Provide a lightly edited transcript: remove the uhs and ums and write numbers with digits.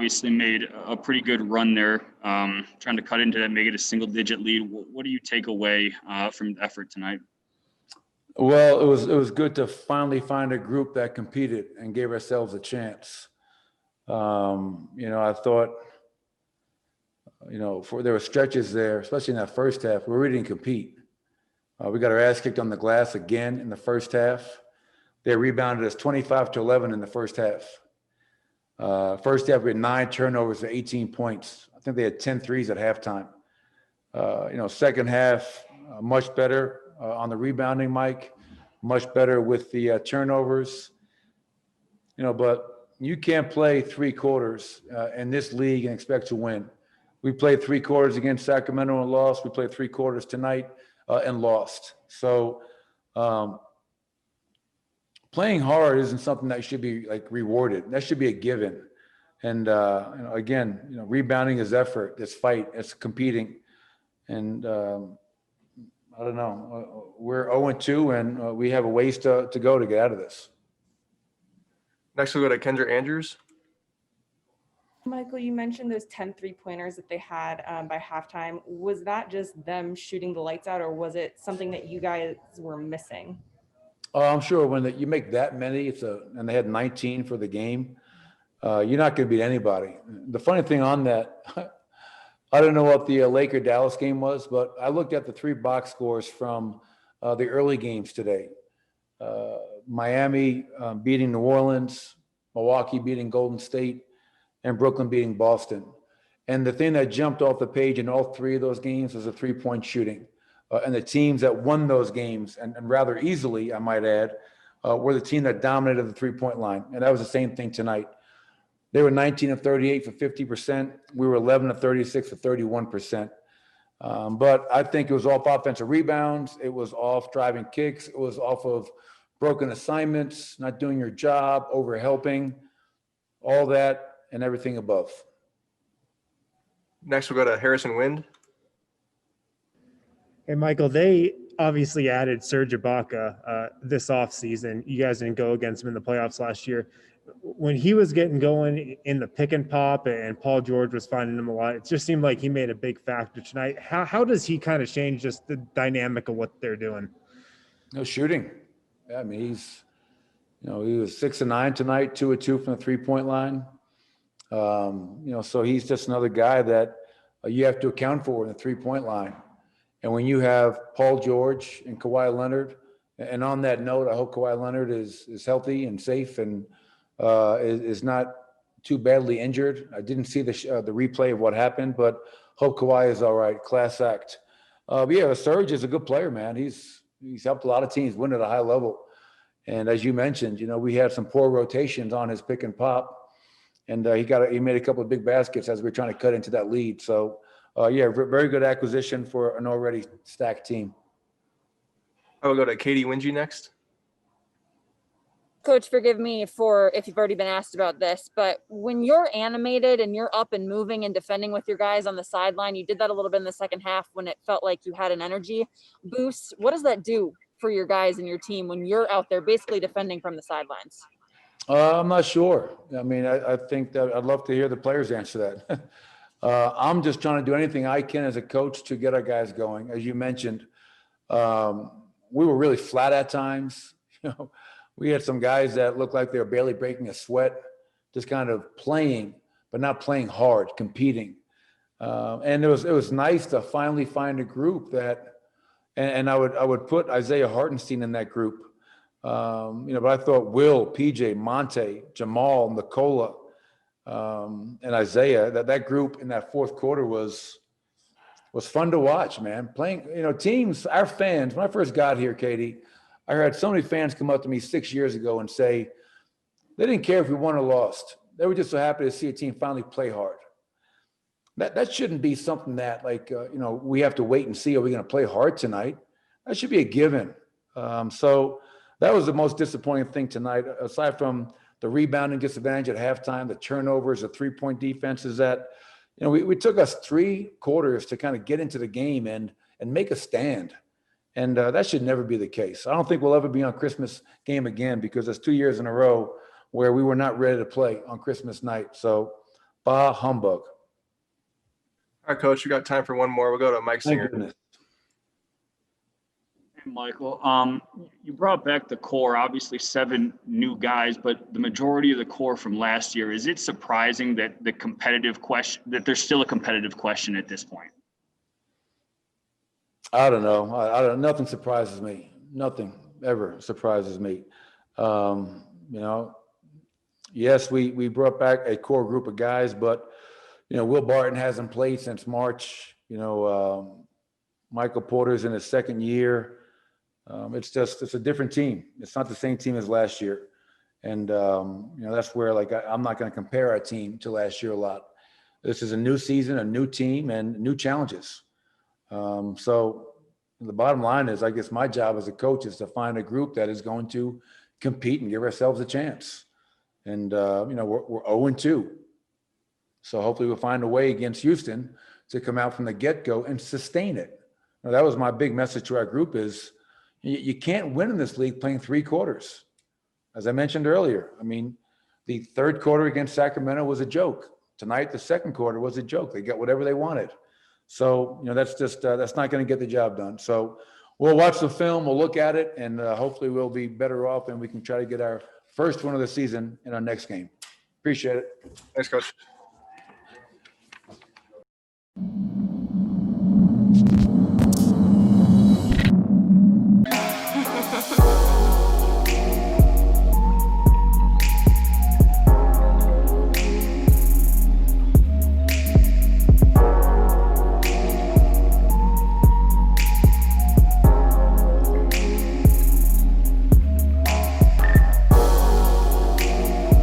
obviously made a pretty good run there, trying to cut into that, make it a single-digit lead. What do you take away from the effort tonight? Well, it was good to finally find a group that competed and gave ourselves a chance. I thought, there were stretches there, especially in that first half, where we didn't compete. We got our ass kicked on the glass again in the first half. They rebounded us 25-11 in the first half. First half, we had 9 turnovers for 18 points. I think they had 10 threes at halftime. Second half, much better on the rebounding, Mike, much better with the turnovers. But you can't play 3 quarters in this league and expect to win. We played 3 quarters against Sacramento and lost. We played 3 quarters tonight and lost. So playing hard isn't something that should be rewarded. That should be a given. And again, rebounding is effort. It's fight. It's competing. And I don't know. We're 0-2, and we have a ways to go to get out of this. Next, we'll go to Kendra Andrews. Michael, you mentioned those 10 3-pointers that they had by halftime. Was that just them shooting the lights out, or was it something that you guys were missing? I'm sure when you make that many, and they had 19 for the game, you're not going to beat anybody. The funny thing on that, I don't know what the Laker-Dallas game was, but I looked at the 3 box scores from the early games today. Miami beating New Orleans, Milwaukee beating Golden State, and Brooklyn beating Boston. And the thing that jumped off the page in all 3 of those games was the 3-point shooting. And the teams that won those games, and rather easily, I might add, were the team that dominated the 3-point line. And that was the same thing tonight. They were 19 of 38 for 50%. We were 11 of 36 for 31%. But I think it was off offensive rebounds. It was off driving kicks. It was off of broken assignments, not doing your job, over helping, all that and everything above. Next, we'll go to Harrison Wind. Hey, Michael, they obviously added Serge Ibaka this offseason. You guys didn't go against him in the playoffs last year. When he was getting going in the pick and pop and Paul George was finding him a lot, it just seemed like he made a big factor tonight. How does he kind of change just the dynamic of what they're doing? No shooting. Yeah, I mean, he was 6 of 9 tonight, 2 of 2 from the 3-point line. So he's just another guy that you have to account for in the 3-point line. And when you have Paul George and Kawhi Leonard, and on that note, I hope Kawhi Leonard is healthy and safe and is not too badly injured. I didn't see the replay of what happened, but hope Kawhi is all right. Class act. But yeah, Serge is a good player, man. He's helped a lot of teams win at a high level. And as you mentioned, we had some poor rotations on his pick and pop, and he made a couple of big baskets as we were trying to cut into that lead. So very good acquisition for an already stacked team. I will go to Katie Wingy next. Coach, forgive me for if you've already been asked about this, but when you're animated and you're up and moving and defending with your guys on the sideline, you did that a little bit in the second half when it felt like you had an energy boost. What does that do for your guys and your team when you're out there basically defending from the sidelines? I'm not sure. I mean, I think that I'd love to hear the players answer that. I'm just trying to do anything I can as a coach to get our guys going. As you mentioned, we were really flat at times. We had some guys that looked like they were barely breaking a sweat, just kind of playing, but not playing hard, competing. And it was nice to finally find a group that, and I would put Isaiah Hartenstein in that group. But I thought Will, PJ, Monte, Jamal, Nikola, and Isaiah, that group in that fourth quarter was fun to watch, man. Playing, teams, our fans, when I first got here, Katie, I heard so many fans come up to me 6 years ago and say they didn't care if we won or lost. They were just so happy to see a team finally play hard. That shouldn't be something that we have to wait and see, are we going to play hard tonight? That should be a given. So that was the most disappointing thing tonight, aside from the rebounding disadvantage at halftime, the turnovers, the 3-point defenses that, we took us 3 quarters to kind of get into the game and make a stand. And that should never be the case. I don't think we'll ever be on Christmas game again because there's 2 years in a row where we were not ready to play on Christmas night. So Bah humbug. All right, Coach, we got time for one more. We'll go to Mike Thank Singer. goodness. Hey, Michael, you brought back the core, obviously 7 new guys, but the majority of the core from last year. Is it surprising that there's still a competitive question at this point? I don't know. I don't. Nothing surprises me. Nothing ever surprises me. You know, yes, we brought back a core group of guys, but Will Barton hasn't played since March. Michael Porter's in his second year. It's a different team. It's not the same team as last year, and that's where I'm not going to compare our team to last year a lot. This is a new season, a new team, and new challenges. So the bottom line is, I guess my job as a coach is to find a group that is going to compete and give ourselves a chance. And, we're 0-2. So hopefully we'll find a way against Houston to come out from the get-go and sustain it. Now, that was my big message to our group is you can't win in this league playing 3 quarters. As I mentioned earlier, I mean, the third quarter against Sacramento was a joke. Tonight, the second quarter was a joke. They got whatever they wanted. So, that's just, that's not going to get the job done. So we'll watch the film, we'll look at it, and hopefully we'll be better off and we can try to get our first win of the season in our next game. Appreciate it. Thanks, Coach.